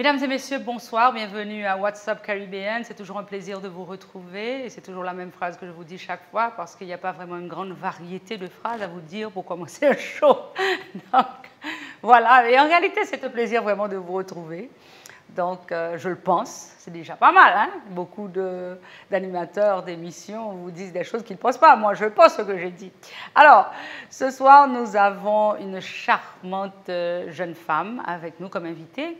Mesdames et messieurs, bonsoir, bienvenue à WhatsApp Caribbean. C'est toujours un plaisir de vous retrouver et c'est toujours la même phrase que je vous dis chaque fois parce qu'il n'y a pas vraiment une grande variété de phrases à vous dire pour commencer un show. Donc, voilà, et en réalité, c'est un plaisir vraiment de vous retrouver. Donc, je le pense, c'est déjà pas mal. Hein? Beaucoup d'animateurs d'émissions vous disent des choses qu'ils ne pensent pas. Moi, je pense ce que j'ai dit. Alors, ce soir, nous avons une charmante jeune femme avec nous comme invitée.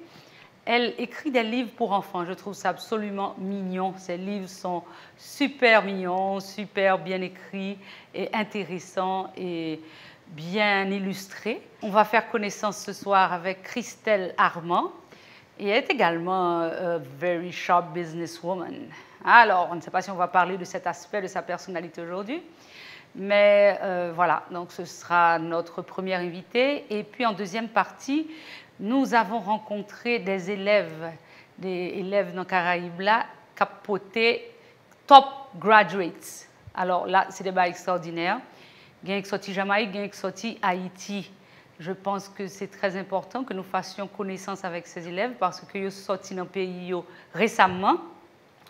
Elle écrit des livres pour enfants. Je trouve ça absolument mignon. Ces livres sont super mignons, super bien écrits et intéressants et bien illustrés. On va faire connaissance ce soir avec Christelle Armand. Et elle est également very sharp businesswoman. Alors, on ne sait pas si on va parler de cet aspect de sa personnalité aujourd'hui, mais voilà, donc ce sera notre première invitée. Et puis en deuxième partie, nous avons rencontré des élèves dans Caraïbes-là, capotés, top graduates. Alors là, c'est des bails extraordinaires. Il y a qui sorti Jamaïque, il y a qui sorti Haïti. Je pense que c'est très important que nous fassions connaissance avec ces élèves parce qu'ils sont sortis dans le pays récemment.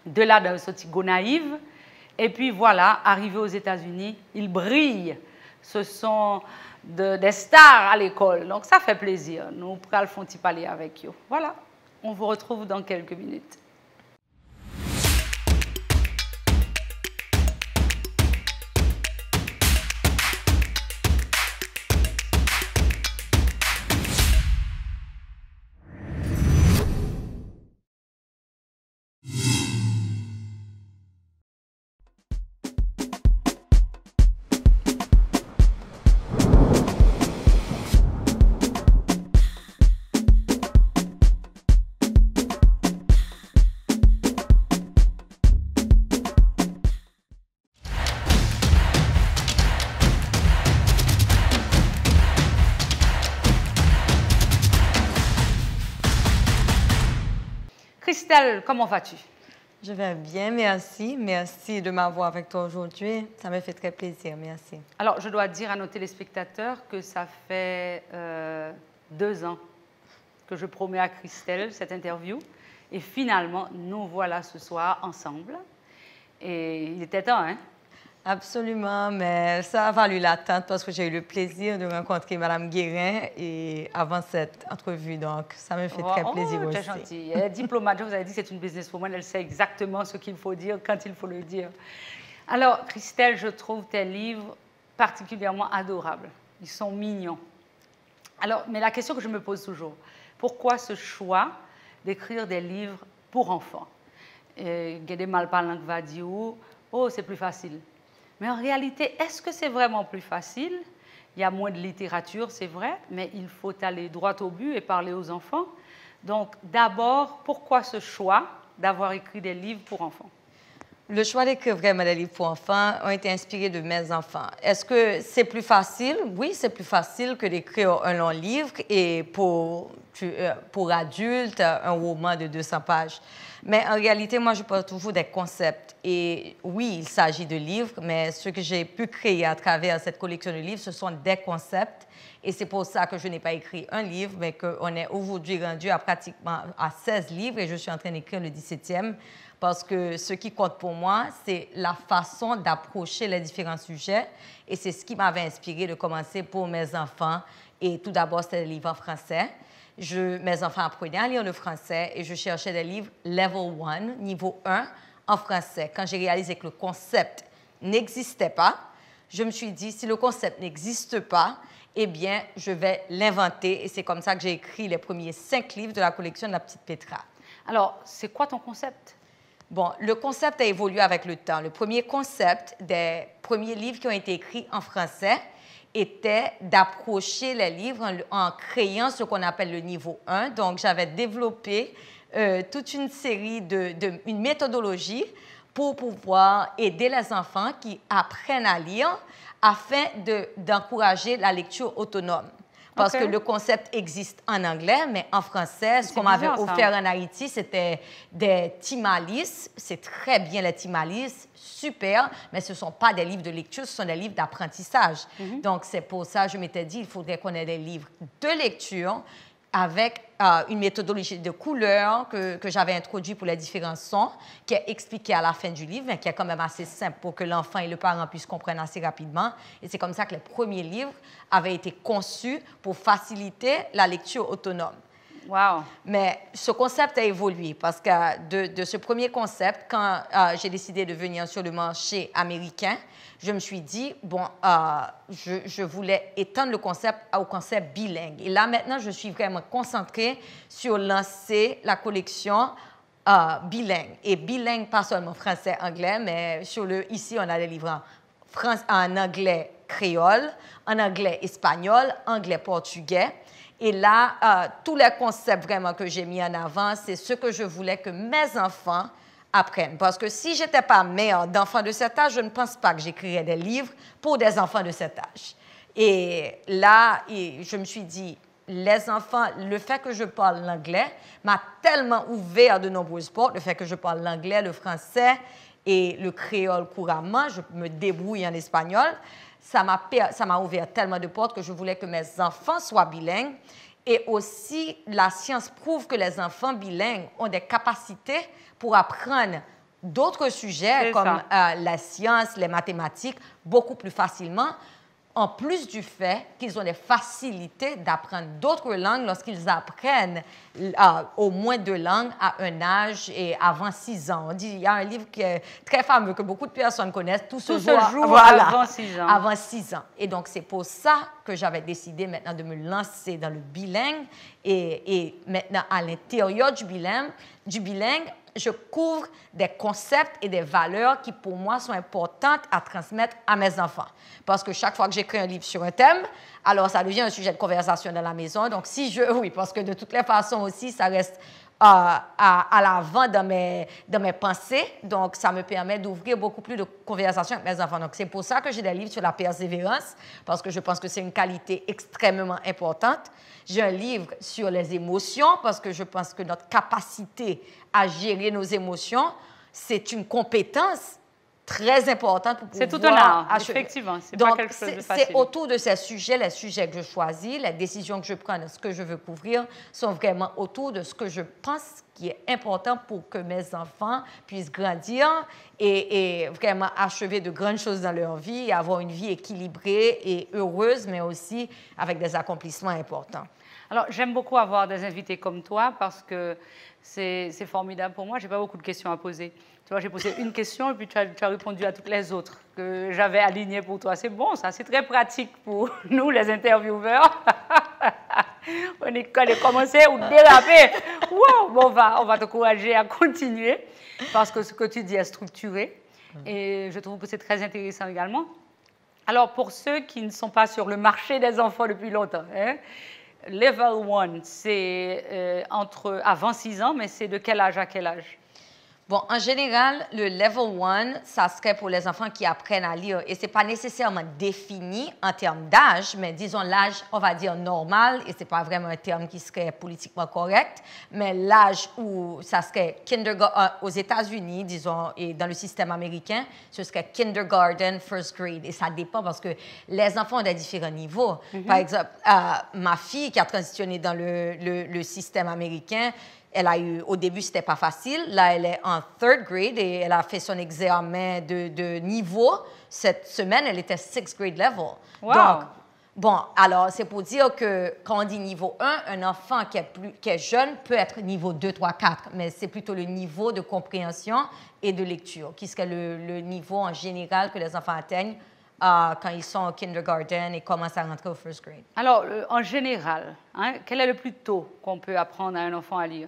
De là, ils sont sortis Gonaïve. Et puis voilà, arrivés aux États-Unis, ils brillent. Ce sont des stars à l'école. Donc ça fait plaisir. Nous pourrons le parler avec eux. Voilà, on vous retrouve dans quelques minutes. Christelle, comment vas-tu? Je vais bien, merci. Merci de m'avoir avec toi aujourd'hui. Ça me fait très plaisir, merci. Alors, je dois dire à nos téléspectateurs que ça fait 2 ans que je promets à Christelle cette interview. Et finalement, nous voilà ce soir ensemble. Et il était temps, hein? Absolument, mais ça a valu l'attente parce que j'ai eu le plaisir de rencontrer Mme Guérin et avant cette entrevue. Donc, ça me fait très plaisir aussi. C'est gentil. Elle est diplomate. Je vous avais dit que c'est une businesswoman. Elle sait exactement ce qu'il faut dire quand il faut le dire. Alors, Christelle, je trouve tes livres particulièrement adorables. Ils sont mignons. Alors, mais la question que je me pose toujours, pourquoi ce choix d'écrire des livres pour enfants? Il y a des malparlants qui vont dire, oh, c'est plus facile. Mais en réalité, est-ce que c'est vraiment plus facile? Il y a moins de littérature, c'est vrai, mais il faut aller droit au but et parler aux enfants. Donc, d'abord, pourquoi ce choix d'avoir écrit des livres pour enfants? Le choix d'écrire vraiment des livres pour enfants a été inspiré de mes enfants. Est-ce que c'est plus facile? Oui, c'est plus facile que d'écrire un long livre et pour adultes, un roman de 200 pages. Mais en réalité, moi, je parle toujours des concepts. Et oui, il s'agit de livres, mais ce que j'ai pu créer à travers cette collection de livres, ce sont des concepts. Et c'est pour ça que je n'ai pas écrit un livre, mais qu'on est aujourd'hui rendu à pratiquement à 16 livres et je suis en train d'écrire le 17e. Parce que ce qui compte pour moi, c'est la façon d'approcher les différents sujets. Et c'est ce qui m'avait inspiré de commencer pour mes enfants. Et tout d'abord, c'était des livres en français. Mes enfants apprenaient à lire le français et je cherchais des livres Level 1, niveau 1, en français. Quand j'ai réalisé que le concept n'existait pas, je me suis dit, si le concept n'existe pas, eh bien, je vais l'inventer. Et c'est comme ça que j'ai écrit les premiers 5 livres de la collection de la Petite Petra. Alors, c'est quoi ton concept? Bon, le concept a évolué avec le temps. Le premier concept des premiers livres qui ont été écrits en français était d'approcher les livres en créant ce qu'on appelle le niveau 1. Donc, j'avais développé toute une série une méthodologie pour pouvoir aider les enfants qui apprennent à lire afin d'encourager la lecture autonome. Parce que le concept existe en anglais, mais en français, ce qu'on m'avait offert en Haïti, c'était des Timalis. C'est très bien les Timalis, super, mais ce ne sont pas des livres de lecture, ce sont des livres d'apprentissage. Donc, c'est pour ça que je m'étais dit, il faudrait qu'on ait des livres de lecture avec une méthodologie de couleurs que j'avais introduite pour les différents sons, qui est expliquée à la fin du livre, mais qui est quand même assez simple pour que l'enfant et le parent puissent comprendre assez rapidement. Et c'est comme ça que les premiers livres avaient été conçus pour faciliter la lecture autonome. Wow. Mais ce concept a évolué parce que de ce premier concept, quand j'ai décidé de venir sur le marché américain, je me suis dit, bon, je voulais étendre le concept au concept bilingue. Et là, maintenant, je suis vraiment concentrée sur lancer la collection bilingue. Et bilingue, pas seulement français-anglais, mais ici, on a des livres en anglais créole, en anglais espagnol, anglais-portugais. Et là, tous les concepts vraiment que j'ai mis en avant, c'est ce que je voulais que mes enfants apprennent. Parce que si je n'étais pas mère d'enfants de cet âge, je ne pense pas que j'écrirais des livres pour des enfants de cet âge. Et là, je me suis dit, les enfants, le fait que je parle l'anglais m'a tellement ouvert de nombreuses portes, le fait que je parle l'anglais, le français et le créole couramment, je me débrouille en espagnol, ça m'a ouvert tellement de portes que je voulais que mes enfants soient bilingues. Et aussi, la science prouve que les enfants bilingues ont des capacités pour apprendre d'autres sujets comme la science, les mathématiques, beaucoup plus facilement, en plus du fait qu'ils ont des facilités d'apprendre d'autres langues lorsqu'ils apprennent au moins 2 langues à un âge et avant 6 ans. On dit, il y a un livre qui est très fameux, que beaucoup de personnes connaissent, Tout se joue voilà, avant 6 ans. Avant 6 ans. Et donc, c'est pour ça que j'avais décidé maintenant de me lancer dans le bilingue. Et maintenant, à l'intérieur du bilingue, je couvre des concepts et des valeurs qui, pour moi, sont importantes à transmettre à mes enfants. Parce que chaque fois que j'écris un livre sur un thème, alors ça devient un sujet de conversation dans la maison. Donc, oui, parce que de toutes les façons aussi, ça reste à l'avant dans mes pensées. Donc, ça me permet d'ouvrir beaucoup plus de conversations avec mes enfants. Donc, c'est pour ça que j'ai des livres sur la persévérance, parce que je pense que c'est une qualité extrêmement importante. J'ai un livre sur les émotions, parce que je pense que notre capacité à gérer nos émotions, c'est une compétence très importante pour pouvoir... C'est tout un art, effectivement. C'est pas quelque chose de facile. C'est autour de ces sujets, les sujets que je choisis, les décisions que je prends, ce que je veux couvrir, sont vraiment autour de ce que je pense qui est important pour que mes enfants puissent grandir et vraiment achever de grandes choses dans leur vie, et avoir une vie équilibrée et heureuse, mais aussi avec des accomplissements importants. Alors, j'aime beaucoup avoir des invités comme toi parce que c'est formidable pour moi. Je n'ai pas beaucoup de questions à poser. Tu vois, j'ai posé une question et puis tu as répondu à toutes les autres que j'avais alignées pour toi. C'est bon, ça. C'est très pratique pour nous, les intervieweurs. On est commencé ou déraper. Wow, bon, on va t'encourager à continuer parce que ce que tu dis est structuré. Et je trouve que c'est très intéressant également. Alors, pour ceux qui ne sont pas sur le marché des enfants depuis longtemps, hein, Level 1, c'est avant 6 ans, mais c'est de quel âge à quel âge? Bon, en général, le Level 1, ça serait pour les enfants qui apprennent à lire. Et ce n'est pas nécessairement défini en termes d'âge, mais disons l'âge, on va dire normal, et ce n'est pas vraiment un terme qui serait politiquement correct, mais l'âge où ça serait kindergarten aux États-Unis, disons, et dans le système américain, ce serait kindergarten, first grade. Et ça dépend parce que les enfants ont des différents niveaux. Par exemple, ma fille qui a transitionné dans le système américain, elle a eu, au début, c'était pas facile. Là, elle est en third grade et elle a fait son examen de niveau. Cette semaine, elle était 6th grade level. Wow. Donc, bon, alors, c'est pour dire que quand on dit niveau 1, un enfant qui est jeune peut être niveau 2, 3, 4, mais c'est plutôt le niveau de compréhension et de lecture qui serait le niveau en général que les enfants atteignent quand ils sont au kindergarten et commencent à rentrer au first grade. Alors, en général, hein, quel est le plus tôt qu'on peut apprendre à un enfant à lire?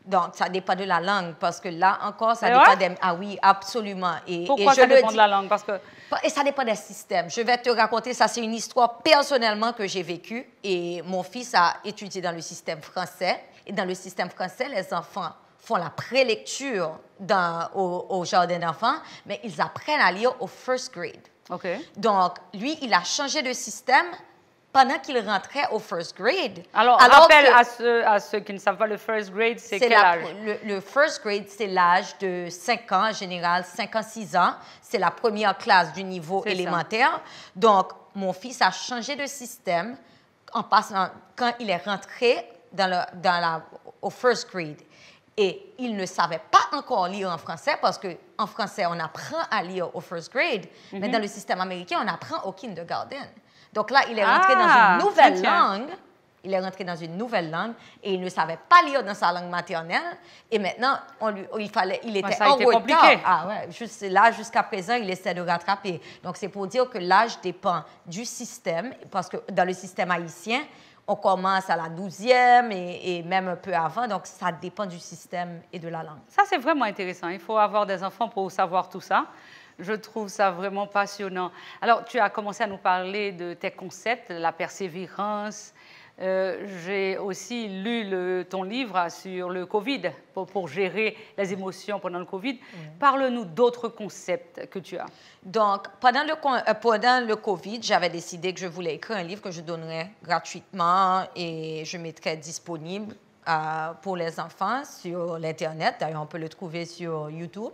Donc, ça dépend de la langue, parce que là encore, ça dépend des... Ah oui, absolument. Pourquoi ça dépend de la langue? Parce que... Et ça dépend des systèmes. Je vais te raconter, ça c'est une histoire personnellement que j'ai vécue. Et mon fils a étudié dans le système français. Et dans le système français, les enfants font la prélecture au jardin d'enfants, mais ils apprennent à lire au first grade. Okay. Donc, lui, il a changé de système pendant qu'il rentrait au first grade. Alors rappelle à ceux qui ne savent pas, le first grade, c'est quel âge? Le first grade, c'est l'âge de 5 ans, en général, 5 ans, 6 ans. C'est la première classe du niveau élémentaire. Ça. Donc, mon fils a changé de système en passant, quand il est rentré au first grade. Et ils ne savaient pas encore lire en français parce qu'en français, on apprend à lire au first grade, mais dans le système américain, on apprend au kindergarten. Donc là, il est rentré dans une nouvelle langue. Il est rentré dans une nouvelle langue et il ne savait pas lire dans sa langue maternelle. Et maintenant, il était en retard. Ah ouais, là, jusqu'à présent, il essaie de rattraper. Donc, c'est pour dire que l'âge dépend du système, parce que dans le système haïtien, on commence à la 12e et même un peu avant. Donc, ça dépend du système et de la langue. Ça, c'est vraiment intéressant. Il faut avoir des enfants pour savoir tout ça. Je trouve ça vraiment passionnant. Alors, tu as commencé à nous parler de tes concepts, la persévérance. J'ai aussi lu ton livre sur le Covid, pour gérer les émotions pendant le Covid. Parle-nous d'autres concepts que tu as. Donc, pendant le Covid, j'avais décidé que je voulais écrire un livre que je donnerais gratuitement et je mettrais disponible pour les enfants sur l'Internet. D'ailleurs, on peut le trouver sur YouTube.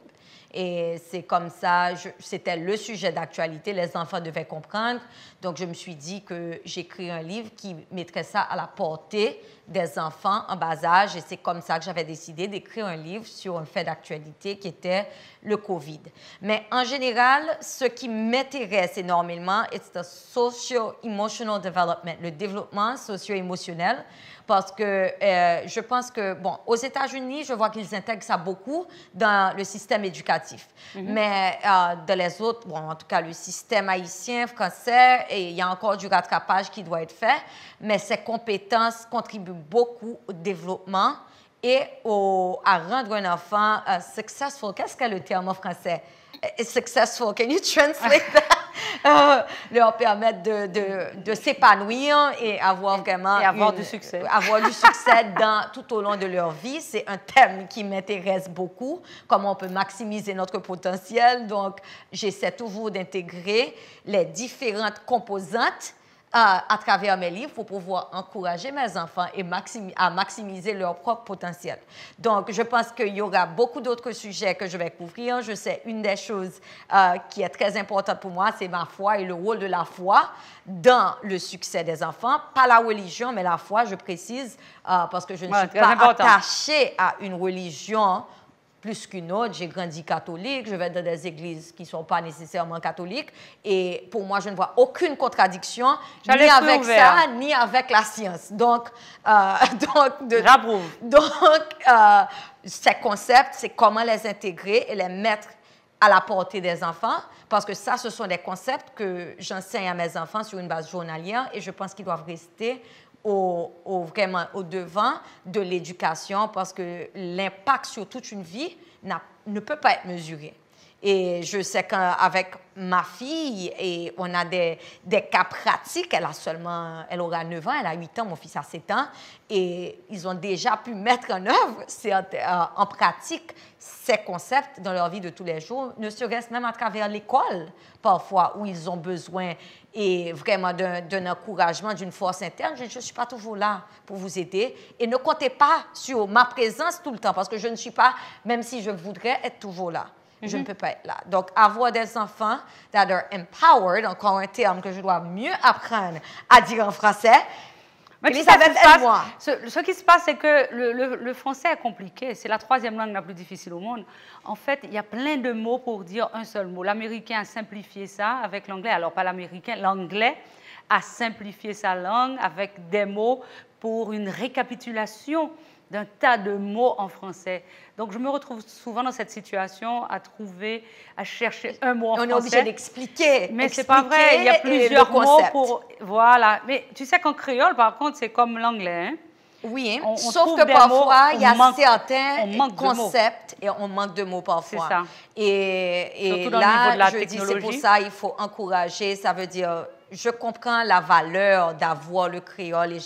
Et c'est comme ça, c'était le sujet d'actualité, les enfants devaient comprendre. Donc, je me suis dit que j'écris un livre qui mettrait ça à la portée des enfants en bas âge. Et c'est comme ça que j'avais décidé d'écrire un livre sur un fait d'actualité qui était le COVID. Mais en général, ce qui m'intéresse énormément, c'est le socio-emotional development, le développement socio-émotionnel. Parce que je pense que, bon, aux États-Unis, je vois qu'ils intègrent ça beaucoup dans le système éducatif. Mais dans les autres, bon, en tout cas, le système haïtien, français, et il y a encore du rattrapage qui doit être fait. Mais ces compétences contribuent beaucoup au développement et à rendre un enfant successful. Qu'est-ce qu'est le terme en français? Successful. Can you translate that? Leur permettre de s'épanouir et avoir vraiment... Et avoir du succès. Avoir du succès tout au long de leur vie. C'est un thème qui m'intéresse beaucoup, comment on peut maximiser notre potentiel. Donc, j'essaie toujours d'intégrer les différentes composantes à travers mes livres pour pouvoir encourager mes enfants et à maximiser leur propre potentiel. Donc, je pense qu'il y aura beaucoup d'autres sujets que je vais couvrir. Je sais, une des choses qui est très importante pour moi, c'est ma foi et le rôle de la foi dans le succès des enfants. Pas la religion, mais la foi, je précise, parce que je ne suis pas attachée à une religion plus qu'une autre. J'ai grandi catholique, je vais dans des églises qui ne sont pas nécessairement catholiques. Et pour moi, je ne vois aucune contradiction, ni avec ça, ni avec la science. Donc, ces concepts, c'est comment les intégrer et les mettre à la portée des enfants, parce que ça, ce sont des concepts que j'enseigne à mes enfants sur une base journalière et je pense qu'ils doivent rester vraiment au devant de l'éducation parce que l'impact sur toute une vie ne peut pas être mesuré. Et je sais qu'avec ma fille, et on a des cas pratiques, elle aura 9 ans, elle a 8 ans, mon fils a 7 ans, et ils ont déjà pu mettre en œuvre, en pratique, ces concepts dans leur vie de tous les jours, ne serait-ce même à travers l'école, parfois, où ils ont besoin et vraiment d'un encouragement, d'une force interne. Je ne suis pas toujours là pour vous aider. Et ne comptez pas sur ma présence tout le temps, parce que je ne suis pas, même si je voudrais être toujours là. Je ne peux pas être là. Donc, avoir des enfants that are empowered, encore un terme que je dois mieux apprendre à dire en français. Mais ce qui se passe, c'est que le français est compliqué. C'est la 3e langue la plus difficile au monde. En fait, il y a plein de mots pour dire un seul mot. L'américain a simplifié ça avec l'anglais. Alors, pas l'américain, l'anglais a simplifié sa langue avec des mots pour une récapitulation d'un tas de mots en français. Donc, je me retrouve souvent dans cette situation à chercher un mot en français. On est obligé d'expliquer. Mais ce n'est pas vrai, il y a plusieurs mots pour... Voilà. Mais tu sais qu'en créole, par contre, c'est comme l'anglais. Hein? Oui, sauf que parfois, il y a certains concepts et on manque de mots parfois. C'est ça. Et là, je dis, c'est pour ça il faut encourager. Ça veut dire, je comprends la valeur d'avoir le créole et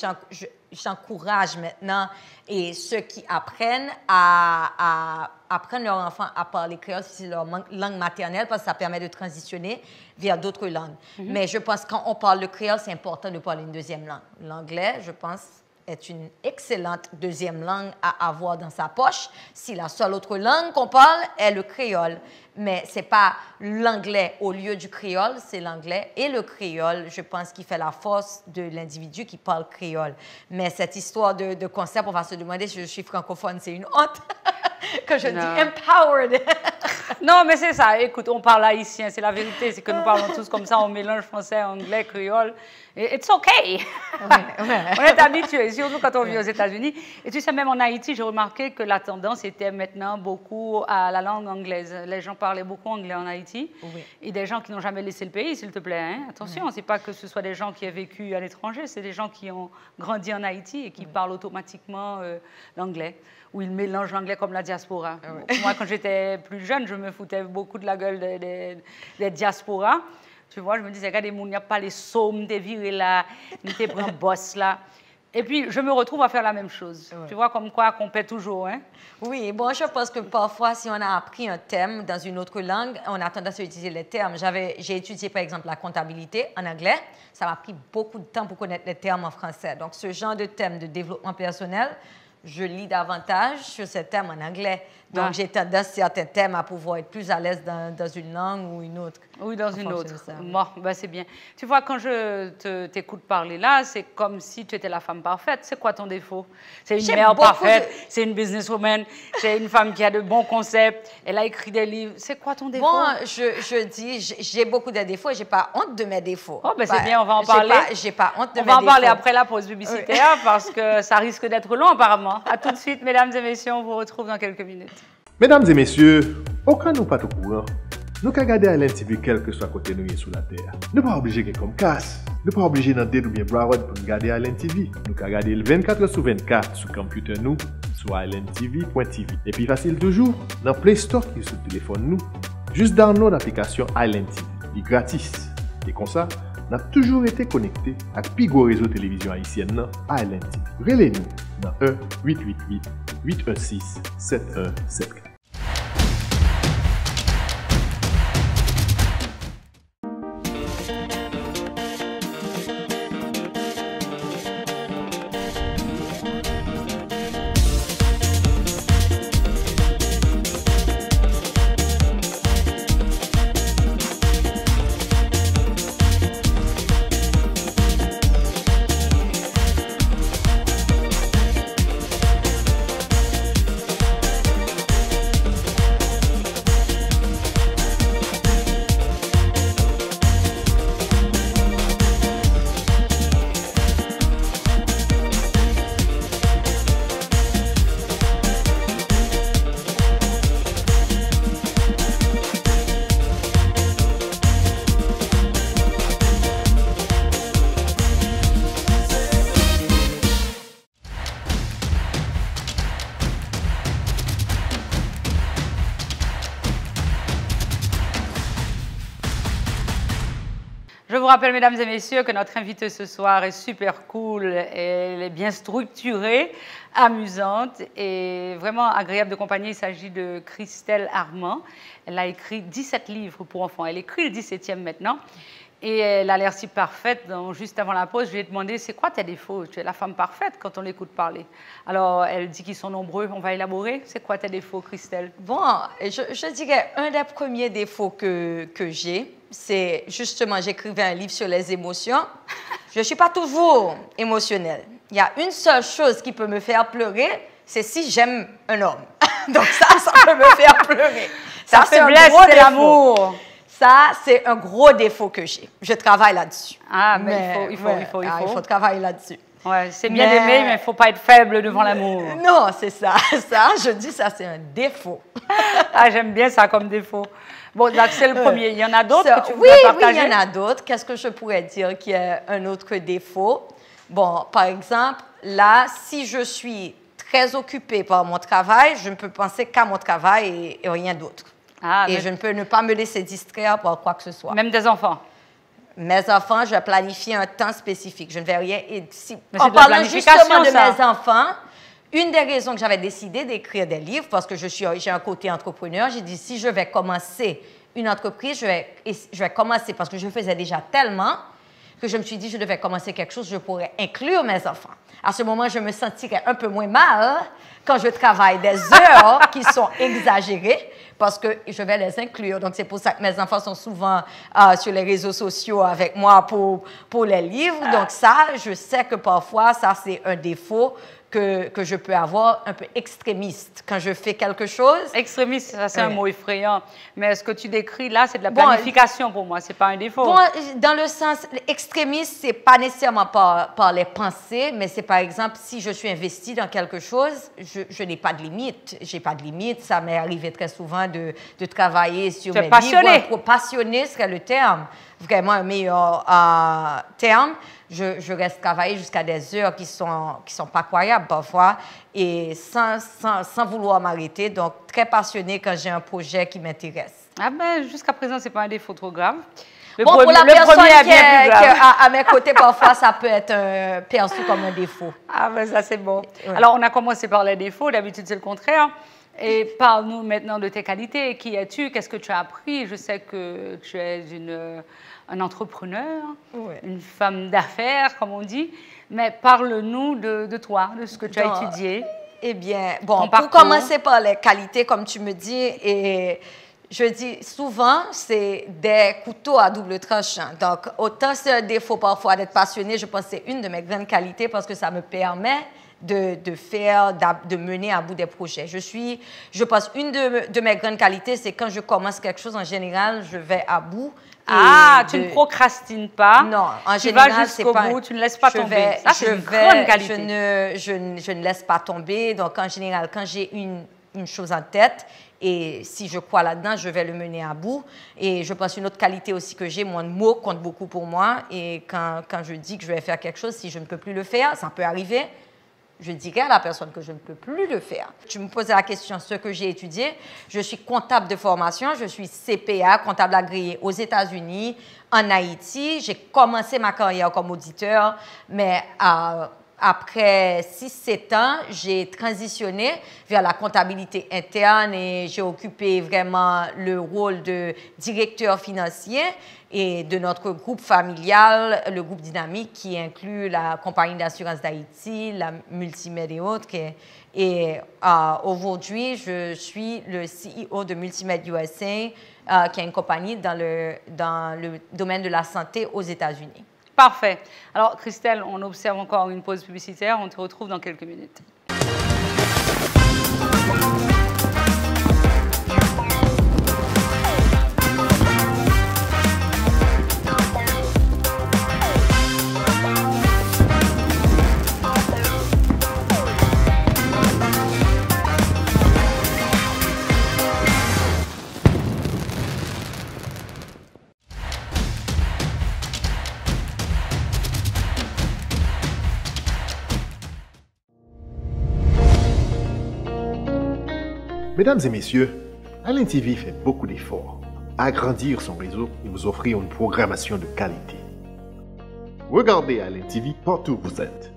j'encourage maintenant et ceux qui apprennent à apprendre leurs enfants à parler créole, c'est leur langue maternelle, parce que ça permet de transitionner vers d'autres langues. Mais je pense que quand on parle le créole, c'est important de parler une deuxième langue. L'anglais, je pense, est une excellente deuxième langue à avoir dans sa poche si la seule autre langue qu'on parle est le créole. Mais ce n'est pas l'anglais au lieu du créole, c'est l'anglais et le créole, je pense, qui fait la force de l'individu qui parle créole. Mais cette histoire de concept, on va se demander si je suis francophone, c'est une honte que je dis empowered. Non, mais c'est ça. Écoute, on parle haïtien, c'est la vérité. C'est que nous parlons tous comme ça, on mélange français, anglais, créole. Et it's okay. On est habitués, surtout quand on vit aux États-Unis. Et tu sais, même en Haïti, j'ai remarqué que la tendance était maintenant beaucoup à la langue anglaise. Les gens parlaient beaucoup anglais en Haïti. Oui. Et des gens qui n'ont jamais laissé le pays, s'il te plaît. Hein? Attention, c'est pas que ce soit des gens qui aient vécu à l'étranger, c'est des gens qui ont grandi en Haïti et qui parlent automatiquement l'anglais. Où ils mélangent l'anglais comme la diaspora. Moi, quand j'étais plus jeune, je me foutais beaucoup de la gueule des diasporas. Tu vois, je me disais, regardez, il n'y a pas les saumes, t'es viré là, t'es pris un boss là. Et puis, je me retrouve à faire la même chose. Tu vois, comme quoi, qu'on paie toujours. Hein? Oui, bon, je pense que parfois, si on a appris un thème dans une autre langue, on a tendance à utiliser les termes. J'ai étudié, par exemple, la comptabilité en anglais. Ça m'a pris beaucoup de temps pour connaître les termes en français. Donc, ce genre de thème de développement personnel, je lis davantage sur ces thèmes en anglais. Donc, j'ai tendance, certains thèmes, à pouvoir être plus à l'aise dans une langue ou une autre. Oui, dans une autre. Bon, ben c'est bien. Tu vois, quand je t'écoute parler là, c'est comme si tu étais la femme parfaite. C'est quoi ton défaut? C'est une mère parfaite, c'est une businesswoman, c'est une femme qui a de bons concepts, elle a écrit des livres. C'est quoi ton défaut? Bon, je dis, j'ai beaucoup de défauts et je n'ai pas honte de mes défauts. Oh, ben c'est bien, on va en parler. J'ai pas honte de mes défauts. On va en parler après la pause publicitaire parce que ça risque d'être long apparemment. À tout de suite, mesdames et messieurs, on vous retrouve dans quelques minutes. Mesdames et messieurs, au cas nous pas au courant, nous qu'à regarder Island TV quel que soit côté nous sur la terre. Nous pas obligé de comme casse, nous pas obligé d'entrer ou bien Broward pour nous regarder Island TV. Nous qu'à regarder le 24/24 sur computer nous, sur islandtv.tv. Et puis facile toujours, dans Play Store qui est sur le téléphone nous, juste download l'application Island TV, il est gratis. Et comme ça, nous avons toujours été connectés à Pigo réseau télévision haïtienne Island TV. Relez-nous dans 1-888-816-7174. Je vous rappelle, mesdames et messieurs, que notre invitée ce soir est super cool, elle est bien structurée, amusante et vraiment agréable de compagnie. Il s'agit de Christelle Armand. Elle a écrit 17 livres pour enfants. Elle écrit le 17e maintenant. Et elle a l'air si parfaite. Donc, juste avant la pause, je lui ai demandé, c'est quoi tes défauts? Tu es la femme parfaite quand on l'écoute parler. Alors, elle dit qu'ils sont nombreux. On va élaborer. C'est quoi tes défauts, Christelle? Bon, je dirais un des premiers défauts que j'ai, c'est justement, j'écrivais un livre sur les émotions. Je ne suis pas toujours émotionnelle. Il y a une seule chose qui peut me faire pleurer, c'est si j'aime un homme. Donc ça peut me faire pleurer. Ça fait blesser l'amour. Ça, c'est un gros défaut que j'ai. Je travaille là-dessus. Ah, mais il faut travailler là-dessus. Ouais, c'est bien d'aimer, mais il ne faut pas être faible devant l'amour. Non, c'est ça. Ça, je dis ça, c'est un défaut. Ah, j'aime bien ça comme défaut. Bon, donc c'est le premier. Il y en a d'autres que tu voudrais partager? Oui, il y en a d'autres. Qu'est-ce que je pourrais dire qui est un autre défaut? Bon, par exemple, là, si je suis très occupée par mon travail, je ne peux penser qu'à mon travail et rien d'autre. Ah, et je ne peux ne pas me laisser distraire par quoi que ce soit. Même des enfants? Mes enfants, je planifie un temps spécifique. Je ne vais rien... En parlant justement de mes enfants, une des raisons que j'avais décidé d'écrire des livres, parce que j'ai un côté entrepreneur, j'ai dit, si je vais commencer une entreprise, je vais commencer, parce que je faisais déjà tellement, que je me suis dit que je devais commencer quelque chose, je pourrais inclure mes enfants. À ce moment, je me sentirais un peu moins mal quand je travaille des heures qui sont exagérées parce que je vais les inclure. Donc, c'est pour ça que mes enfants sont souvent sur les réseaux sociaux avec moi pour les livres. Donc, ça, je sais que parfois, ça, c'est un défaut que je peux avoir un peu extrémiste quand je fais quelque chose. Extrémiste, ça c'est un mot effrayant. Mais ce que tu décris là, c'est de la planification pour moi, c'est pas un défaut. Bon, dans le sens, extrémiste, c'est pas nécessairement par les pensées, mais c'est par exemple, si je suis investie dans quelque chose, je n'ai pas de limite. J'ai pas de limite. Ça m'est arrivé très souvent de travailler sur mes livres. Passionné serait le terme. Vraiment un meilleur terme. Je reste travailler jusqu'à des heures qui sont pas croyables parfois et sans vouloir m'arrêter. Donc, très passionnée quand j'ai un projet qui m'intéresse. Ah ben, jusqu'à présent, c'est pas un défaut trop grave. Pour la personne qui est à mes côtés, parfois, ça peut être perçu comme un défaut. Ah ben, ça, c'est bon. Ouais. Alors, on a commencé par les défauts. D'habitude, c'est le contraire. Et parle-nous maintenant de tes qualités. Qui es-tu? Qu'est-ce que tu as appris? Je sais que tu es un entrepreneur, une femme d'affaires, comme on dit. Mais parle-nous de toi, de ce que tu as étudié. Eh bien, bon, pour commencer par les qualités, comme tu me dis, et je dis souvent, c'est des couteaux à double tranchant. Donc, autant c'est un défaut parfois d'être passionné, je pense que c'est une de mes grandes qualités parce que ça me permet de mener à bout des projets. Je pense, une de mes grandes qualités, c'est quand je commence quelque chose, en général, je vais à bout. Tu ne procrastines pas. Non, en général, c'est pas... bout, tu ne laisses pas tomber. C'est une grande qualité. Je ne laisse pas tomber. Donc, en général, quand j'ai une chose en tête, et si je crois là-dedans, je vais le mener à bout. Et je pense une autre qualité aussi que j'ai, mon mot compte beaucoup pour moi. Et quand je dis que je vais faire quelque chose, si je ne peux plus le faire, ça peut arriver, je dirais à la personne que je ne peux plus le faire. Tu me posais la question, ce que j'ai étudié. Je suis comptable de formation, je suis CPA, comptable agréé aux États-Unis, en Haïti. J'ai commencé ma carrière comme auditeur, mais après 6-7 ans, j'ai transitionné vers la comptabilité interne et j'ai occupé vraiment le rôle de directeur financier et de notre groupe familial, le groupe Dynamique, qui inclut la compagnie d'assurance d'Haïti, la Multimed et autres. Et aujourd'hui, je suis le CEO de Multimed USA, qui est une compagnie dans le domaine de la santé aux États-Unis. Parfait. Alors, Christelle, on observe encore une pause publicitaire. On te retrouve dans quelques minutes. Mesdames et messieurs, Alain TV fait beaucoup d'efforts à agrandir son réseau et vous offrir une programmation de qualité. Regardez Alain TV partout où vous êtes.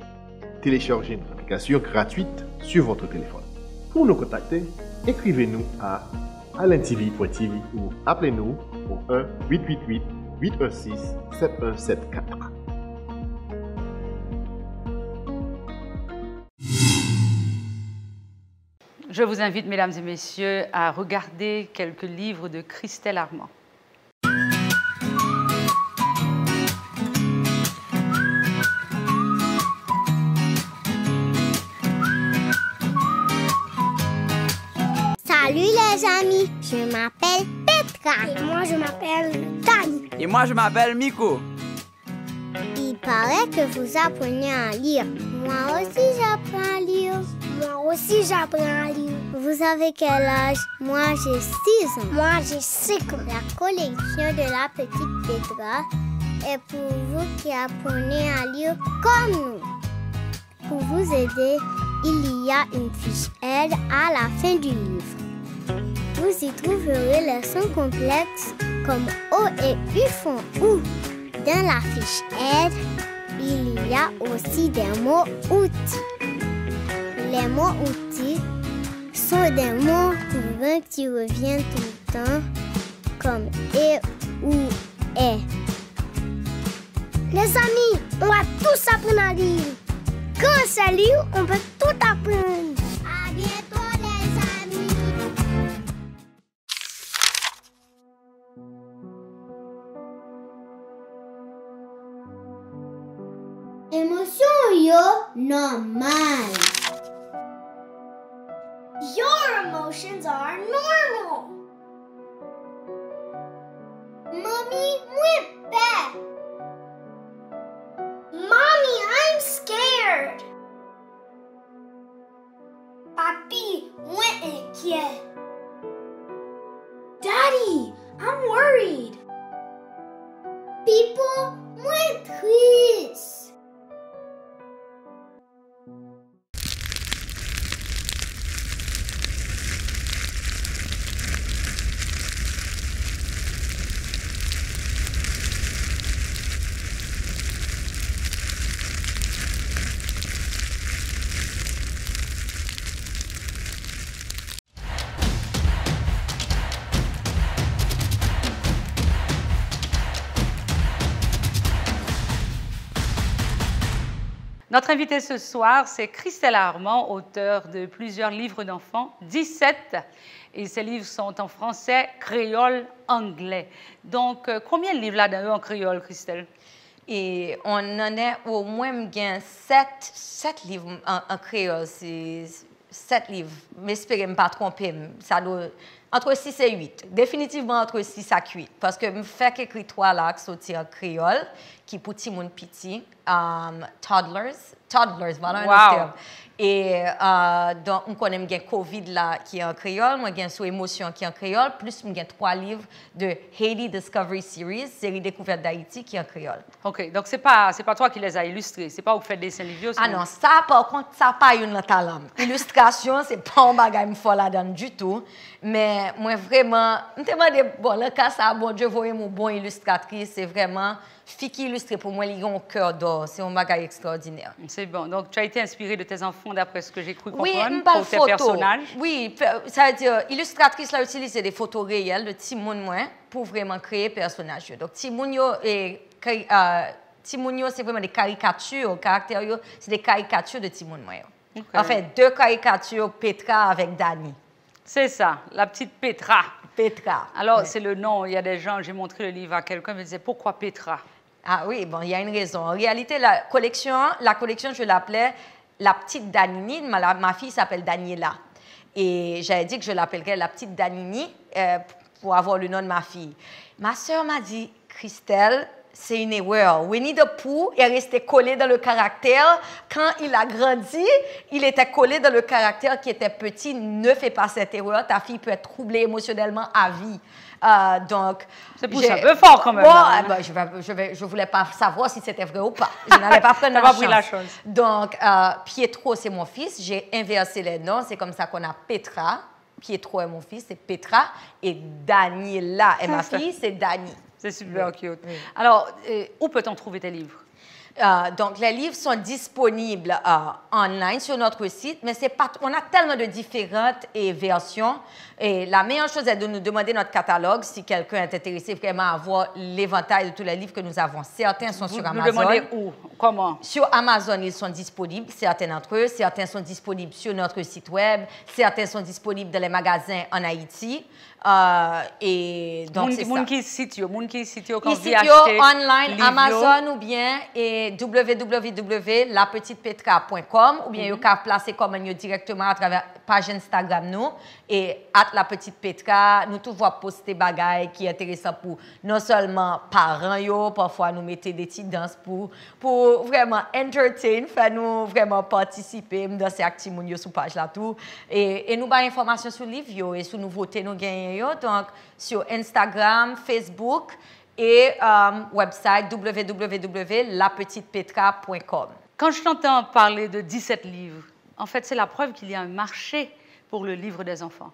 Téléchargez une application gratuite sur votre téléphone. Pour nous contacter, écrivez-nous à alintv.tv ou appelez-nous au 1-888-816-7174. Je vous invite, mesdames et messieurs, à regarder quelques livres de Christelle Armand. Salut les amis, je m'appelle Petra. Et moi je m'appelle Tani. Et moi je m'appelle Miko. Il paraît que vous apprenez à lire. Moi aussi j'apprends à lire. Moi aussi j'apprends à lire. Vous avez quel âge? Moi j'ai 6 ans. Moi j'ai 5 ans. La collection de la petite Petra est pour vous qui apprenez à lire comme nous. Pour vous aider, il y a une fiche aide à la fin du livre. Vous y trouverez les sons complexes comme O et U font OU. Dans la fiche aide, il y a aussi des mots outils. Les mots outils sont des mots courants qui reviennent tout le temps, comme et ou est. Les amis, on va tous apprendre à lire. Quand on sait lire, on peut tout apprendre. À bientôt, les amis. Émotion yo normal. Your emotions are normal. Mommy, moi peur. Mommy, I'm scared. Papi, moi inquiet. Daddy, I'm worried. People, moi triste. Notre invitée ce soir, c'est Christelle Armand, auteure de plusieurs livres d'enfants, 17. Et ces livres sont en français, créole, anglais. Donc, combien de livres là-dedans en créole, Christelle? Et on en a au moins bien 7 livres en créole. C'est 7 livres. Mais j'espère ne pas tromper. Ça doit entre 6 et 8. Définitivement entre 6 et 8. Parce que je fais écrire 3 là qui sont en créole, qui pour petit monde petit, toddlers, voilà un terme. Et donc, on connaît bien Covid là qui est en créole, moi j'ai sous émotion qui est en créole, plus j'ai 3 livres de Haiti Discovery Series, série découverte d'Haïti qui est en créole. OK, donc c'est pas toi qui les as illustrés, c'est pas vous faites des dessins livres. Ah non, ça par contre, ça pas une talent. Illustration, c'est pas un bagage folle là-dedans du tout, mais moi vraiment, je me demande bon, le cas ça bon Dieu voyez mon bon illustratrice, c'est vraiment fille qui illustre pour moi, ils ont un cœur d'or. C'est un bagage extraordinaire. C'est bon. Donc, tu as été inspirée de tes enfants, d'après ce que j'ai cru oui, comprendre, pour tes personnages. Oui, ça veut dire, illustratrice a utilisé des photos réelles de Timoun pour vraiment créer personnages. Donc, Timounio c'est vraiment des caricatures, caractères, c'est des caricatures de Timoun. Okay. En fait, 2 caricatures, Petra avec Dani. C'est ça, la petite Petra. Petra. Alors, c'est le nom. Il y a des gens, j'ai montré le livre à quelqu'un, il me disait pourquoi Petra? Ah oui, bon, il y a une raison. En réalité, la collection je l'appelais la petite Danini. Ma fille s'appelle Daniela. Et j'avais dit que je l'appellerais la petite Danini pour avoir le nom de ma fille. Ma sœur m'a dit, Christelle, c'est une erreur. Winnie the Pooh est resté collé dans le caractère. Quand il a grandi, il était collé dans le caractère qui était petit. Ne fais pas cette erreur. Ta fille peut être troublée émotionnellement à vie. Donc, c'est poussé un peu fort quand même. Bon, ben, je voulais pas savoir si c'était vrai ou pas. Je n'allais pas prendre la chance. Donc, Pietro, c'est mon fils. J'ai inversé les noms. C'est comme ça qu'on a Petra. Pietro est mon fils, c'est Petra. Et Daniela est ma fille, c'est Dani. C'est super cute. Oui. Alors, où peut-on trouver tes livres? Donc, les livres sont disponibles online sur notre site, mais c'est pas, on a tellement de différentes versions. Et la meilleure chose est de nous demander notre catalogue si quelqu'un est intéressé vraiment à voir l'éventail de tous les livres que nous avons. Certains sont sur Amazon. Vous demandez où? Comment? Sur Amazon, ils sont disponibles, certains d'entre eux. Certains sont disponibles sur notre site web. Certains sont disponibles dans les magasins en Haïti. Et donc, c'est ça. Moun qui site quand vous achetez online, Amazon ou bien www.lapetitepetra.com ou bien vous pouvez placer commande directement à travers page Instagram nous et La Petite Petra, nous tout voit poster bagaille qui est intéressant pour non seulement parents yo, parfois nous mettez des petites danses pour vraiment entertain, faire nous vraiment participer dans ces activités sur page là tout et nous avons information sur livre yo et sur nouveautés nous gagnons yo donc sur Instagram, Facebook et website www.lapetitepetra.com. Quand je t'entends parler de 17 livres, en fait, c'est la preuve qu'il y a un marché pour le livre des enfants.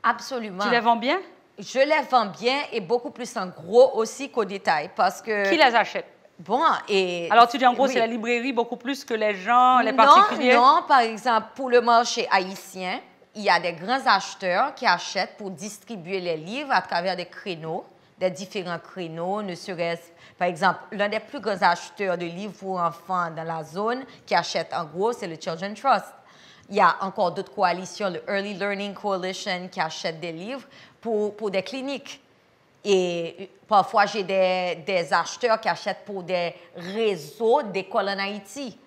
Absolument. Tu les vends bien? Je les vends bien et beaucoup plus en gros aussi qu'au détail parce que... Qui les achète? Bon, et... Alors, tu dis en gros, c'est la librairie beaucoup plus que les gens, les particuliers? Non, par exemple, pour le marché haïtien, il y a des grands acheteurs qui achètent pour distribuer les livres à travers des créneaux des différents créneaux, ne serait-ce, par exemple, l'un des plus grands acheteurs de livres pour enfants dans la zone qui achète en gros, c'est le Children's Trust. Il y a encore d'autres coalitions, le Early Learning Coalition, qui achète des livres pour des cliniques. Et parfois, j'ai des acheteurs qui achètent pour des réseaux d'écoles en Haïti.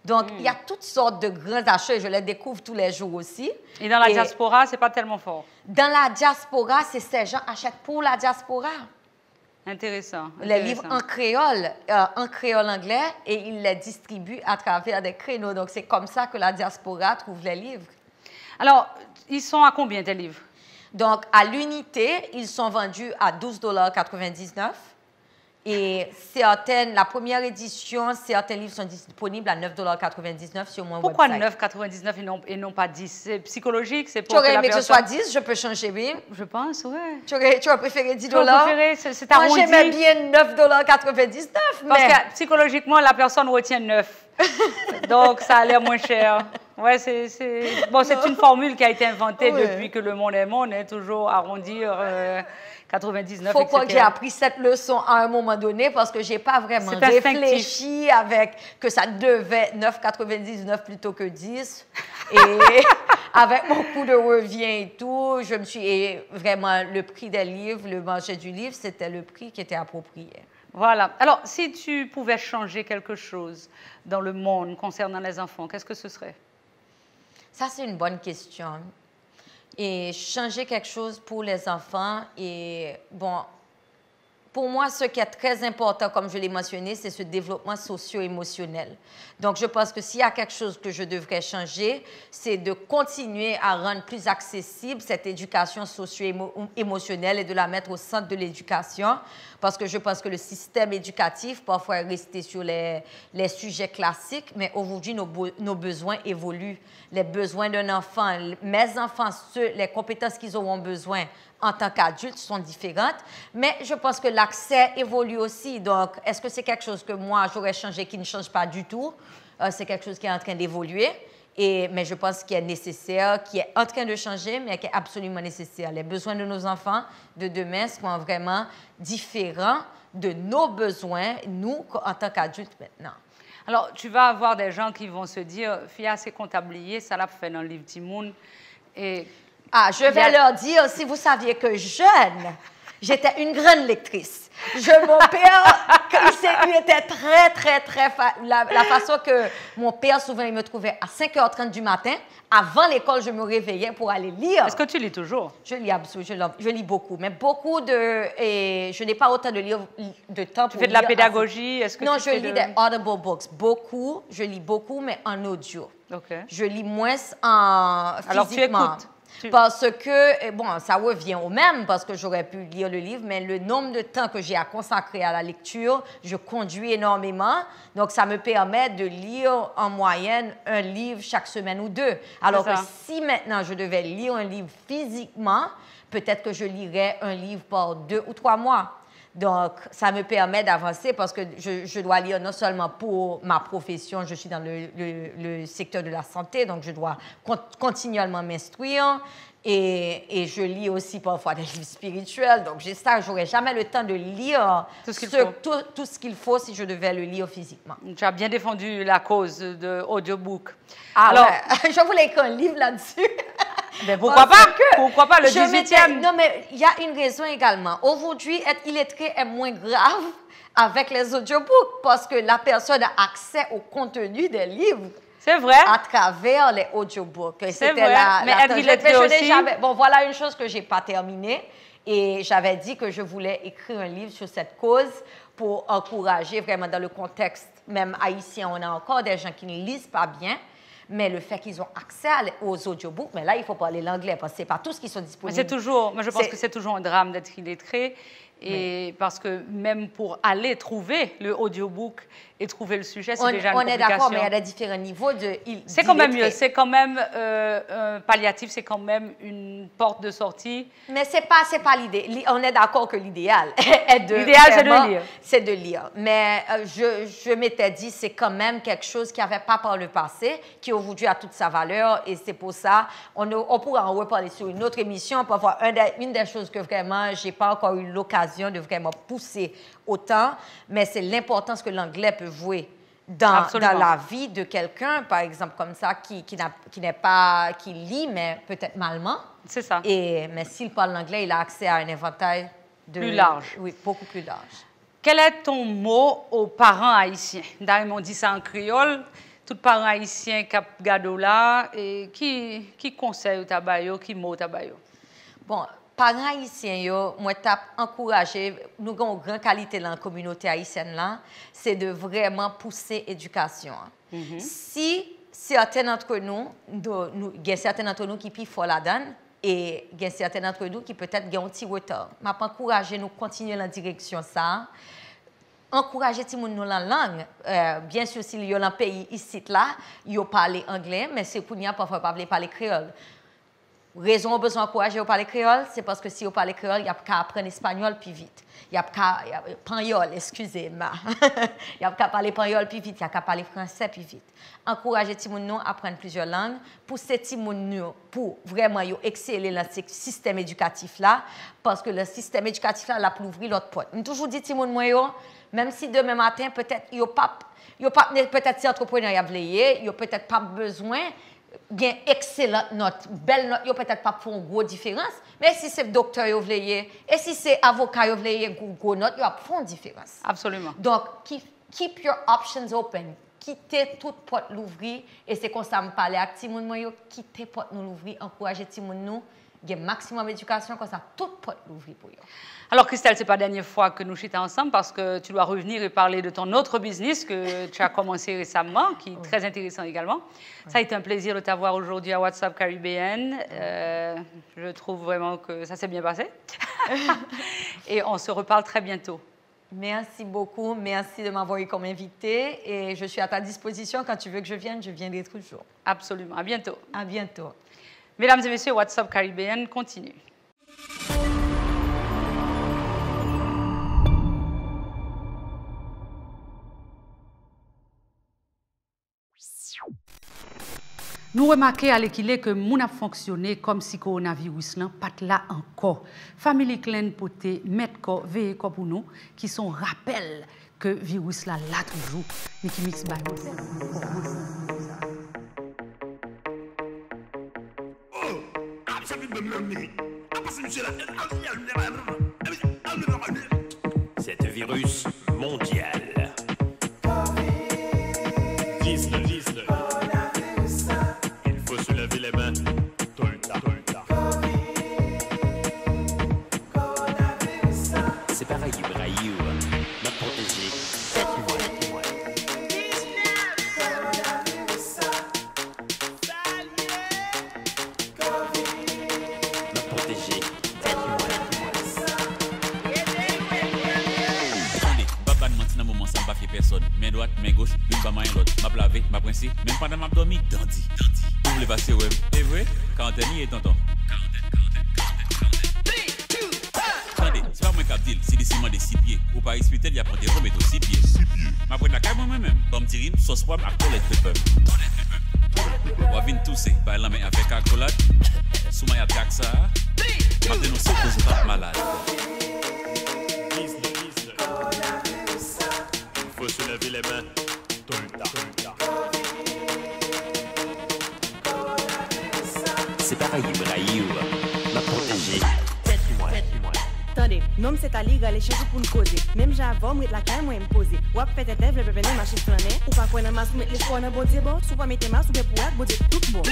Donc, il y a toutes sortes de grands achats, je les découvre tous les jours aussi. Et dans la diaspora, ce n'est pas tellement fort? Dans la diaspora, c'est ces gens achètent pour la diaspora. Intéressant. Les livres en créole anglais, et ils les distribuent à travers des créneaux. Donc, c'est comme ça que la diaspora trouve les livres. Alors, ils sont à combien tes livres? Donc, à l'unité, ils sont vendus à 12,99 $. Et la première édition, certains livres sont disponibles à 9,99 $ sur mon Pourquoi website. Pourquoi 9,99 et non pas 10? C'est psychologique? C'est Tu pour aurais que la aimé que ce personne... soit 10, je peux changer, oui. Je pense, oui. Tu aurais préféré 10 $? Tu aurais préféré, c'est arrondi. Moi, j'aimais bien 9,99 $. Parce que psychologiquement, la personne retient 9. Donc, ça a l'air moins cher. Ouais, c'est une formule qui a été inventée depuis que le monde est monde, toujours arrondir 99, Faut etc. pas que j'ai appris cette leçon à un moment donné parce que j'ai pas vraiment réfléchi avec que ça devait être 9,99 plutôt que 10. Et avec mon coût de revient et tout, je me suis... Et vraiment, le prix des livres, le marché du livre, c'était le prix qui était approprié. Voilà. Alors, si tu pouvais changer quelque chose dans le monde concernant les enfants, qu'est-ce que ce serait? Ça, c'est une bonne question. Et changer quelque chose pour les enfants, et bon, pour moi, ce qui est très important, comme je l'ai mentionné, c'est ce développement socio-émotionnel. Donc, je pense que s'il y a quelque chose que je devrais changer, c'est de continuer à rendre plus accessible cette éducation socio-émotionnelle et de la mettre au centre de l'éducation, parce que je pense que le système éducatif, parfois, est resté sur les sujets classiques, mais aujourd'hui, nos besoins évoluent. Les besoins d'un enfant, mes enfants, les compétences qu'ils auront besoin en tant qu'adultes sont différentes, mais je pense que l'accès évolue aussi. Donc, est-ce que c'est quelque chose que moi, j'aurais changé qui ne change pas du tout? C'est quelque chose qui est en train d'évoluer, mais je pense qu'il est nécessaire, qui est en train de changer, mais qui est absolument nécessaire. Les besoins de nos enfants de demain seront vraiment différents de nos besoins, nous, en tant qu'adultes maintenant. Alors, tu vas avoir des gens qui vont se dire, Fia, c'est comptabilisé, ça l'a fait dans le livre Timoun. Et je vais leur dire, si vous saviez que jeune, j'étais une grande lectrice. Mon père, il était très... La façon que mon père, souvent, il me trouvait à 5h30 du matin. Avant l'école, je me réveillais pour aller lire. Est-ce que tu lis toujours? Je lis absolument, je lis beaucoup, mais et je n'ai pas autant de temps pour lire. Tu fais de la pédagogie? Non, je lis des audible books, beaucoup. Je lis beaucoup, mais en audio. Okay. Je lis moins physiquement. Alors, tu écoutes? Parce que, bon, ça revient au même, parce que j'aurais pu lire le livre, mais le nombre de temps que j'ai à consacrer à la lecture, je conduis énormément, donc ça me permet de lire en moyenne un livre chaque semaine ou deux. Alors que si maintenant je devais lire un livre physiquement, peut-être que je lirais un livre par 2 ou 3 mois. Donc, ça me permet d'avancer parce que je dois lire non seulement pour ma profession, je suis dans le secteur de la santé, donc je dois continuellement m'instruire et je lis aussi parfois des livres spirituels. Donc, je n'aurai jamais le temps de lire tout ce qu'il faut si je devais le lire physiquement. Tu as bien défendu la cause de audiobook. Alors, ouais. Je voulais écrire un livre là-dessus. Mais pourquoi pas? Pourquoi pas le 18e? Non, mais il y a une raison également. Aujourd'hui, être illettré est moins grave avec les audiobooks parce que la personne a accès au contenu des livres. C'est vrai. À travers les audiobooks. C'est vrai. Mais être illettré aussi. Bon, voilà une chose que je n'ai pas terminée. Et j'avais dit que je voulais écrire un livre sur cette cause pour encourager vraiment dans le contexte, même haïtien, on a encore des gens qui ne lisent pas bien. Mais le fait qu'ils ont accès aux audiobooks, mais là, il faut parler l'anglais parce que ce n'est pas tous qui sont disponibles. Moi, je pense que c'est toujours un drame d'être illettré. Et parce que même pour aller trouver le audiobook et trouver le sujet, c'est On déjà une est complication. d'accord, mais il y a des différents niveaux de... C'est quand même mieux, c'est quand même palliatif, c'est quand même une porte de sortie. Mais c'est pas l'idée. On est d'accord que l'idéal est de... L'idéal, c'est de lire. C'est de lire. Mais je m'étais dit, c'est quand même quelque chose qui n'avait pas par le passé, qui aujourd'hui a toute sa valeur. Et c'est pour ça, on pourra en reparler sur une autre émission. Pour avoir une des choses que vraiment, je n'ai pas encore eu l'occasion de vraiment pousser autant, mais c'est l'importance que l'anglais peut jouer dans la vie de quelqu'un, par exemple, comme ça, qui lit, mais peut-être malement. C'est ça. Mais s'il parle l'anglais, il a accès à un éventail plus large. Oui, beaucoup plus large. Quel est ton mot aux parents haïtiens? D'ailleurs, on dit ça en créole. Tous les parents haïtiens qui regardent là, et qui conseille au tabayo, qui mot au tabayo? Bon, parents haïtiens, moi, je encouragé, nous avons une grande qualité dans la communauté haïtienne, là, c'est de vraiment pousser l'éducation. Si certains d'entre nous, il y a certains d'entre nous qui pient fort la donne, et il y a certains d'entre nous qui peut-être ont un petit retard. Je vais encourager nous continuer dans la direction ça. Encourager les gens dans la langue. Bien sûr, s'il y a un pays ici, là, ils parlent anglais, mais c'est pour nous parfois parler créole. Raison au besoin d'encourager à parler créole, c'est parce que si vous parlez créole, il y a qu'à apprendre espagnol plus vite. Il y a qu'à pagnol, excusez-moi. Il y a qu'à parler pagnol plus vite, il y a qu'à parler français plus vite. Encourager les gens à apprendre plusieurs langues, pousser les gens pour vraiment exceller dans ce système éducatif là, parce que le système éducatif là, pour ouvrir l'autre porte. Je toujours dit les gens, même si demain matin peut-être ils n'ont pas peut-être si entrepreneur ils n'ont peut-être pas besoin bien excellente note, belle note, il peut-être pas pour une grosse différence, mais si c'est docteur vous voulez et si c'est avocat vous voulez une grosse note, il y a une différence. Absolument. Donc keep your options open. Quittez toute porte l'ouvrir et c'est comme ça me parler avec ti moun moi quittez porte nous l'ouvrir, encourager ti moun nous, un maximum d'éducation comme ça toute porte l'ouvrir pour yo. Alors Christelle, c'est pas la dernière fois que nous chitons ensemble parce que tu dois revenir et parler de ton autre business que tu as commencé récemment, qui est très intéressant également. Ça a été un plaisir de t'avoir aujourd'hui à WhatsApp Caribbean. Je trouve vraiment que ça s'est bien passé. Et on se reparle très bientôt. Merci beaucoup. Merci de m'avoir eu comme invité. Et je suis à ta disposition. Quand tu veux que je viendrai toujours. Absolument. À bientôt. À bientôt. Mesdames et messieurs, WhatsApp Caribbean continue. Nous remarquons à l'équilibre que nous a fonctionné comme si le coronavirus n'est pas là encore. Famille Klein poté mettre veiller pour nous qui sont rappel que le virus là toujours mais qui mixe by C'est un virus mondial. Dis-le. Il faut se laver les mains tout le temps. C'est pareil, Ibrahim. La protéger. Faites-moi. La protéger. Faites-moi. Attendez, Baba ne mentit dans moment sans pas faire personne. Main droite, main gauche, une pas main l'autre. M'a lavé, m'a princé, même pendant m'a dormi. Dandy. Vous voulez passer web. C'est vrai? Quarantaine et tonton. Attendez, c'est pas moi qui dis, c'est des ciments de 6 pieds. Ou par hospital, il y a pris des remettre aux 6 pieds. Ma prenne la caille moi-même. Comme dire, sauce pomme à colette pepper. On va venir tousser, par la main avec accolade. Sous ma attaque ça. Ma dénoncer que vous êtes malade. Il faut se laver les mains tout le temps. C'est pareil, Ibrahim. La protéger. Faites-moi. Attendez, non c'est à lire aller chez vous pour nous causer. Même j'avais mettre la caille moi me poser. Ou à peut-être le bébé dans machine flaner ou pas quoi dans masse mettre les sports dans bon Dieu bon, sous pas mettre masse ou bien pour bon Dieu tout bon.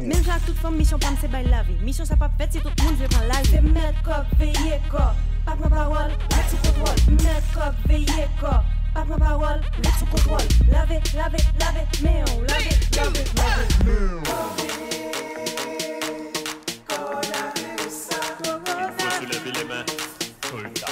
Même j'ai toute forme mission pas me c'est bail la vie. Mission ça pas fait si tout le monde veut prendre la vie. C'est mettre cop veiller cop. Pas ma parole, mettre sous contrôle. Mettre cop veiller cop. Pas ma parole, mettre sous contrôle. Laver, mais on laver. Se laver les mains tout le temps.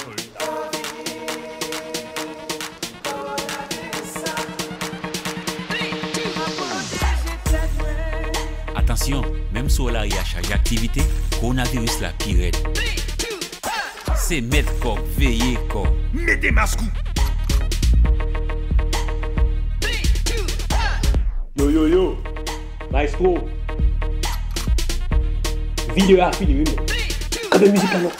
Attention, même si on a charge d'activité, coronavirus la pire. C'est mettre corps, veiller corps. Mettez masque. Yo yo yo, maestro. Vidéo a fini, oui. De musique alors.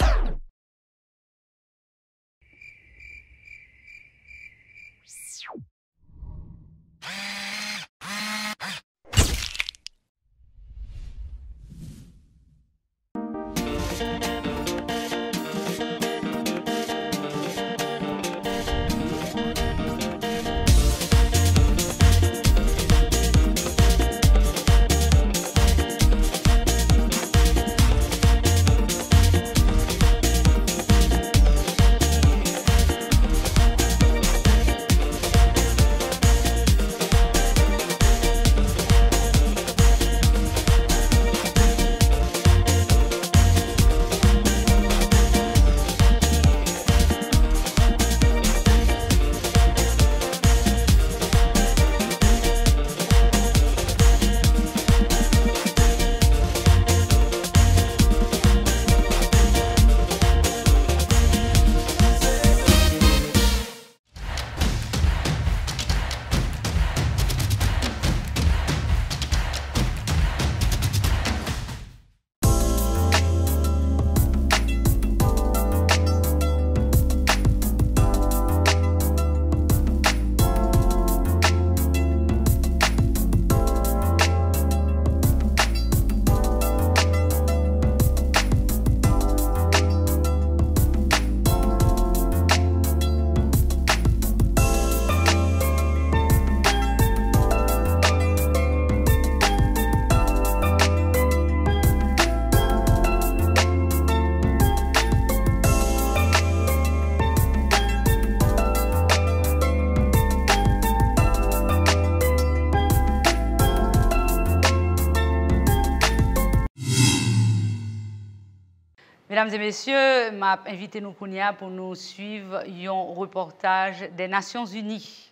Mesdames et messieurs, m'a invité nous pour nous suivre un reportage des Nations Unies.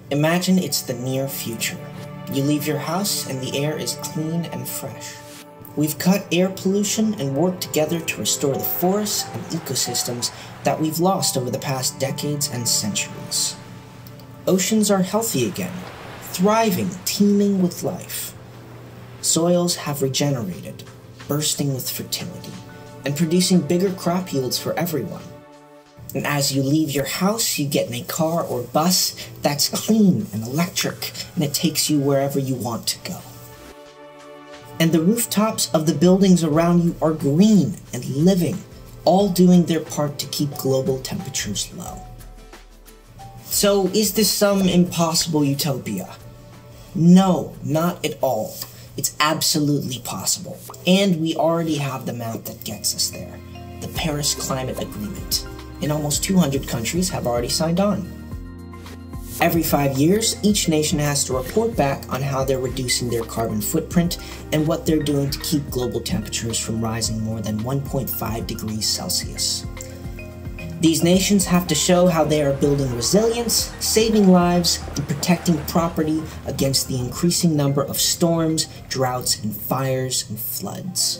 Imagine it's the near future. You leave your house and the air is clean and fresh. We've cut air pollution and worked together to restore the forests and ecosystems that we've lost over the past decades and centuries. Oceans are healthy again, thriving, teeming with life. Soils have regenerated, bursting with fertility, and producing bigger crop yields for everyone. And as you leave your house, you get in a car or bus that's clean and electric, and it takes you wherever you want to go. And the rooftops of the buildings around you are green and living, all doing their part to keep global temperatures low. So is this some impossible utopia? No, not at all. It's absolutely possible, and we already have the map that gets us there, the Paris Climate Agreement, and almost 200 countries have already signed on. Every 5 years, each nation has to report back on how they're reducing their carbon footprint and what they're doing to keep global temperatures from rising more than 1.5 degrees Celsius. These nations have to show how they are building resilience, saving lives, and protecting property against the increasing number of storms, droughts, and fires and floods.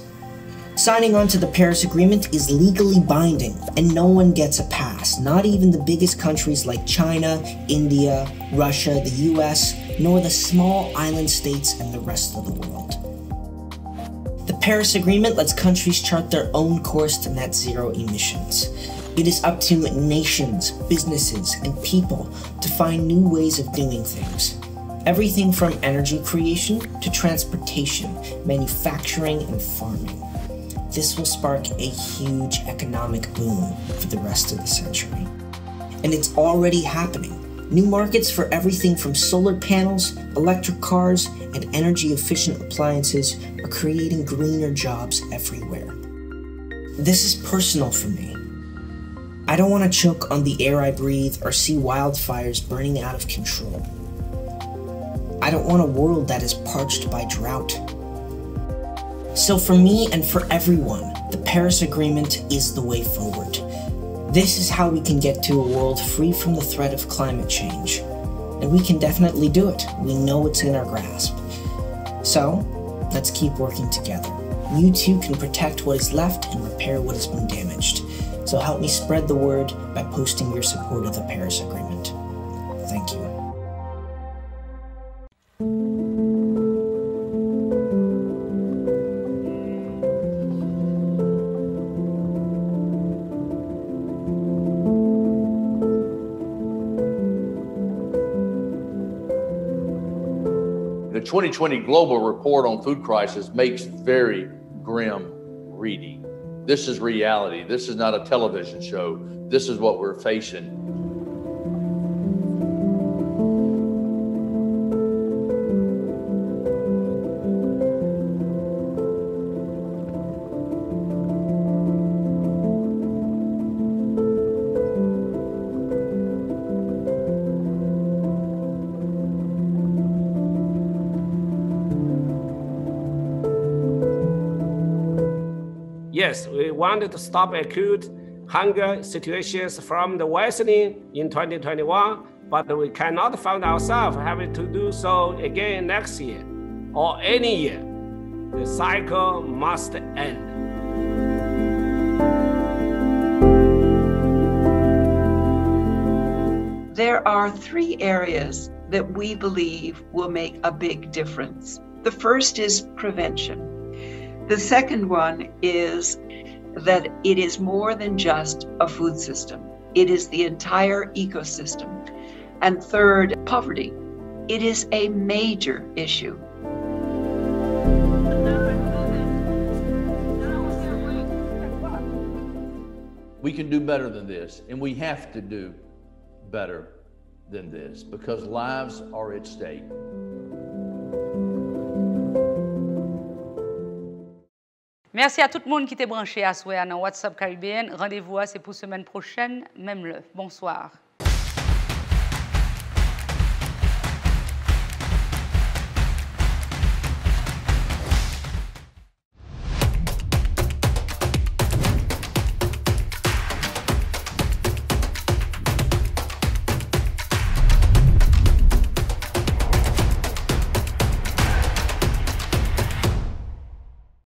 Signing on to the Paris Agreement is legally binding, and no one gets a pass, not even the biggest countries like China, India, Russia, the US, nor the small island states and the rest of the world. The Paris Agreement lets countries chart their own course to net zero emissions. It is up to nations, businesses, and people to find new ways of doing things. Everything from energy creation to transportation, manufacturing, and farming. This will spark a huge economic boom for the rest of the century. And it's already happening. New markets for everything from solar panels, electric cars, and energy-efficient appliances are creating greener jobs everywhere. This is personal for me. I don't want to choke on the air I breathe or see wildfires burning out of control. I don't want a world that is parched by drought. So for me and for everyone, the Paris Agreement is the way forward. This is how we can get to a world free from the threat of climate change. And we can definitely do it. We know it's in our grasp. So, Let's keep working together. You too can protect what is left and repair what has been damaged. So help me spread the word by posting your support of the Paris Agreement. Thank you. The 2020 Global Report on Food Crisis makes very grim reading. This is reality. This is not a television show. This is what we're facing. Yes, we wanted to stop acute hunger situations from the worsening in 2021, but we cannot find ourselves having to do so again next year or any year. The cycle must end. There are 3 areas that we believe will make a big difference. The first is prevention. The second one is that it is more than just a food system. It is the entire ecosystem. And third, poverty. It is a major issue. We can do better than this, and we have to do better than this because lives are at stake. Merci à tout le monde qui était branché à souhait dans WhatsApp Caribéen. Rendez-vous, c'est pour semaine prochaine, même l'heure. Bonsoir.